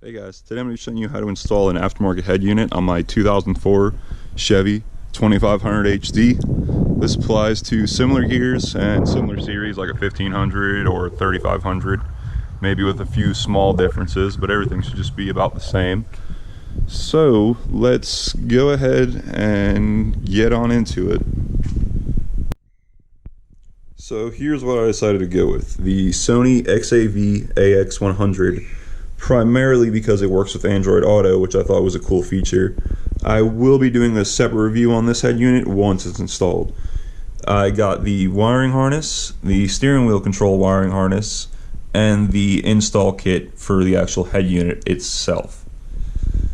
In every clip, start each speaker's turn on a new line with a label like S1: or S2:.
S1: Hey guys, today I'm going to be showing you how to install an aftermarket head unit on my 2004 Chevy 2500 HD. This applies to similar gears and similar series like a 1500 or 3500, maybe with a few small differences, but everything should just be about the same. So let's go ahead and get on into it. So here's what I decided to go with, the Sony XAV AX100. Primarily because it works with Android Auto, which I thought was a cool feature. I will be doing a separate review on this head unit once it's installed. I got the wiring harness, the steering wheel control wiring harness, and the install kit for the actual head unit itself.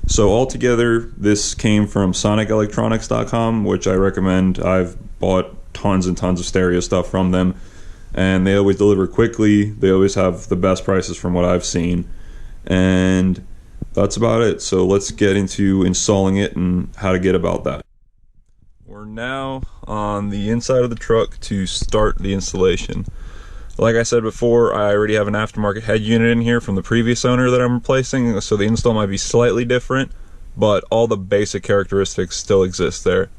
S1: So altogether, this came from sonicelectronics.com, which I recommend. I've bought tons and tons of stereo stuff from them, and they always deliver quickly. They always have the best prices from what I've seen. And that's about it. So let's get into installing it and how to get about that. We're now on the inside of the truck to start the installation. Like I said before, I already have an aftermarket head unit in here from the previous owner that I'm replacing, so the install might be slightly different, but all the basic characteristics still exist there.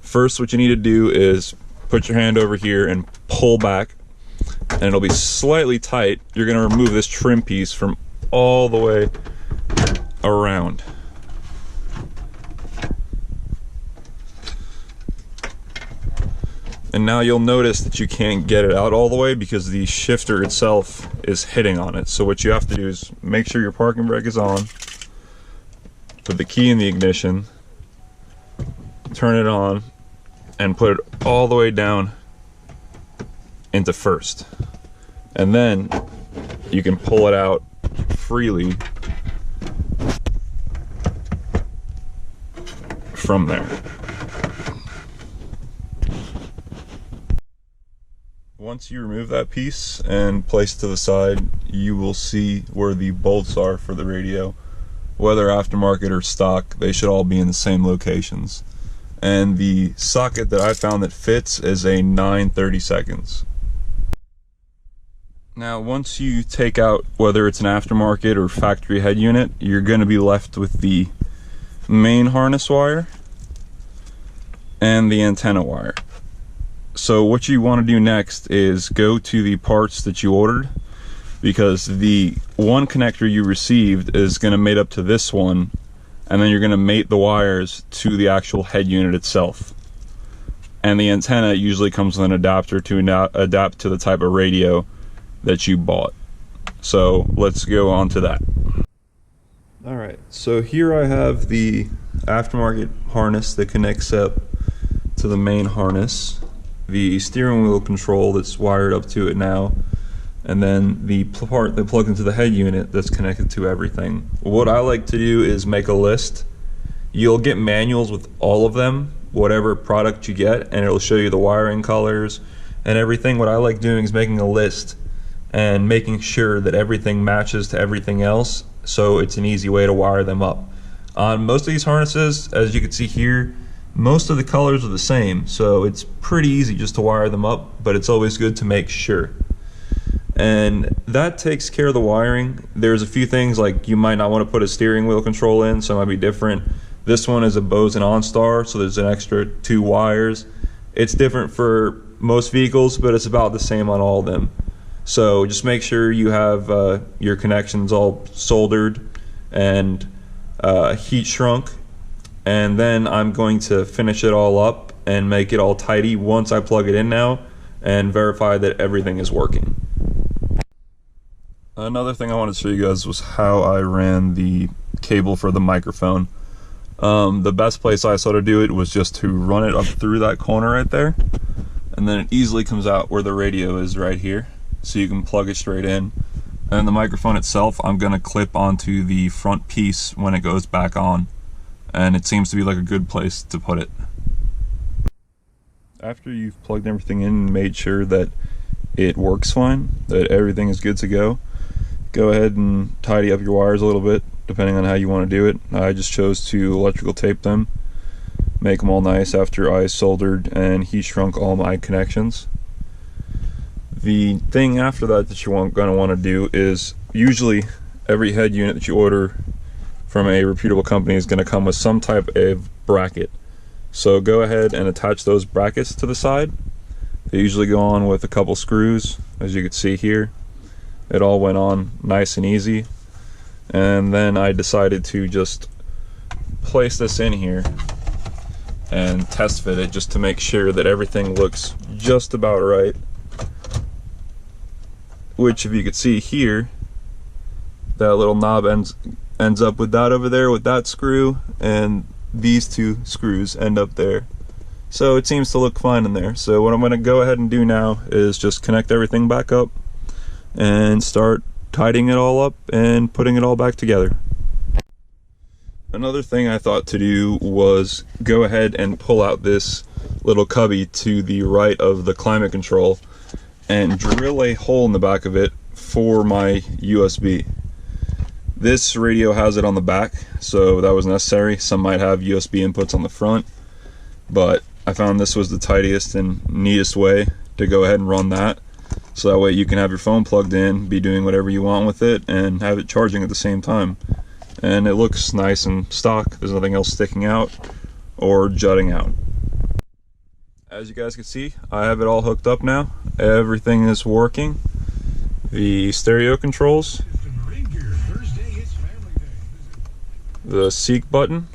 S1: First, what you need to do is put your hand over here and pull back, and it'll be slightly tight. You're going to remove this trim piece from all the way around. And now you'll notice that you can't get it out all the way because the shifter itself is hitting on it. So what you have to do is make sure your parking brake is on, put the key in the ignition, turn it on, and put it all the way down into first. And then you can pull it out freely from there. Once you remove that piece and place it to the side, you will see where the bolts are for the radio. Whether aftermarket or stock, they should all be in the same locations. And the socket that I found that fits is a 9/32. Now, once you take out whether it's an aftermarket or factory head unit, you're going to be left with the main harness wire and the antenna wire. So what you want to do next is go to the parts that you ordered, because the one connector you received is going to mate up to this one, and then you're going to mate the wires to the actual head unit itself. And the antenna usually comes with an adapter to adapt to the type of radio that you bought. So let's go on to that. Alright, so here I have the aftermarket harness that connects up to the main harness, the steering wheel control that's wired up to it now, and then the part that plugs into the head unit that's connected to everything. What I like to do is make a list. You'll get manuals with all of them, whatever product you get, and it'll show you the wiring colors and everything. What I like doing is making a list and making sure that everything matches to everything else, so it's an easy way to wire them up. On most of these harnesses, as you can see here, most of the colors are the same, so it's pretty easy just to wire them up, but it's always good to make sure. And that takes care of the wiring. There's a few things like you might not want to put a steering wheel control in, so it might be different. This one is a Bose and OnStar, so there's an extra 2 wires. It's different for most vehicles, but it's about the same on all of them. So just make sure you have your connections all soldered and heat shrunk, and then I'm going to finish it all up and make it all tidy once I plug it in now and verify that everything is working. Another thing I wanted to show you guys was how I ran the cable for the microphone. The best place I saw to do it was just to run it up through that corner right there, and then it easily comes out where the radio is right here, so you can plug it straight in. And the microphone itself, I'm going to clip onto the front piece when it goes back on, and it seems to be like a good place to put it. After you've plugged everything in and made sure that it works fine, that everything is good to go ahead and tidy up your wires a little bit depending on how you want to do it. I just chose to electrical tape them, make them all nice after I soldered and heat shrunk all my connections. The thing after that that you're going to want to do is, usually every head unit that you order from a reputable company is going to come with some type of bracket. So go ahead and attach those brackets to the side. They usually go on with a couple screws, as you can see here. It all went on nice and easy. And then I decided to just place this in here and test fit it just to make sure that everything looks just about right. Which, if you could see here, that little knob ends up with that over there with that screw, and these two screws end up there. So it seems to look fine in there. So what I'm going to go ahead and do now is just connect everything back up and start tidying it all up and putting it all back together. Another thing I thought to do was go ahead and pull out this little cubby to the right of the climate control and drill a hole in the back of it for my USB. This radio has it on the back, so that was necessary. Some might have USB inputs on the front, but I found this was the tidiest and neatest way to go ahead and run that. So that way you can have your phone plugged in, be doing whatever you want with it, and have it charging at the same time. And it looks nice and stock. There's nothing else sticking out or jutting out. As you guys can see, I have it all hooked up now. Everything is working. The stereo controls, the seek button,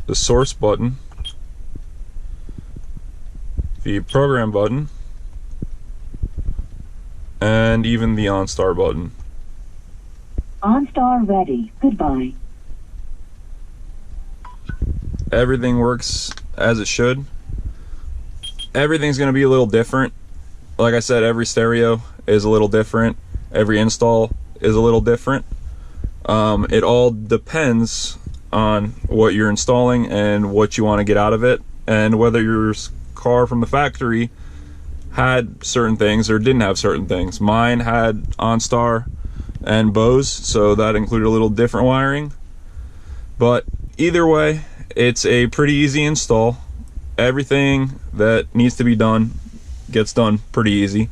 S1: the source button, the program button, and even the OnStar button.
S2: OnStar ready. Goodbye.
S1: Everything works as it should. Everything's going to be a little different. Like I said, every stereo is a little different. Every install is a little different. It all depends on what you're installing and what you want to get out of it, and whether your car from the factory had certain things or didn't have certain things. Mine had OnStar and Bose, so that included a little different wiring. But either way, it's a pretty easy install. Everything that needs to be done gets done pretty easy.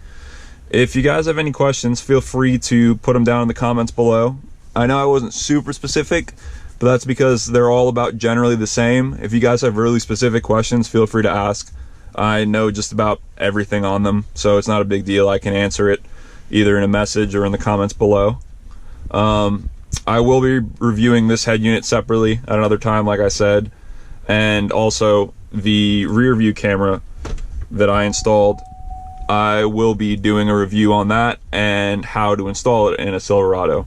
S1: If you guys have any questions, feel free to put them down in the comments below. I know I wasn't super specific, but that's because they're all about generally the same. If you guys have really specific questions, feel free to ask. I know just about everything on them, so it's not a big deal. I can answer it either in a message or in the comments below. I will be reviewing this head unit separately at another time, like I said, and also the rear view camera that I installed. I will be doing a review on that and how to install it in a Silverado.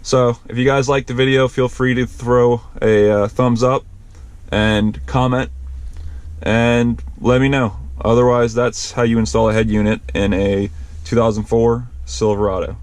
S1: So if you guys liked the video, feel free to throw a thumbs up and comment and let me know. Otherwise, that's how you install a head unit in a 2004 Silverado.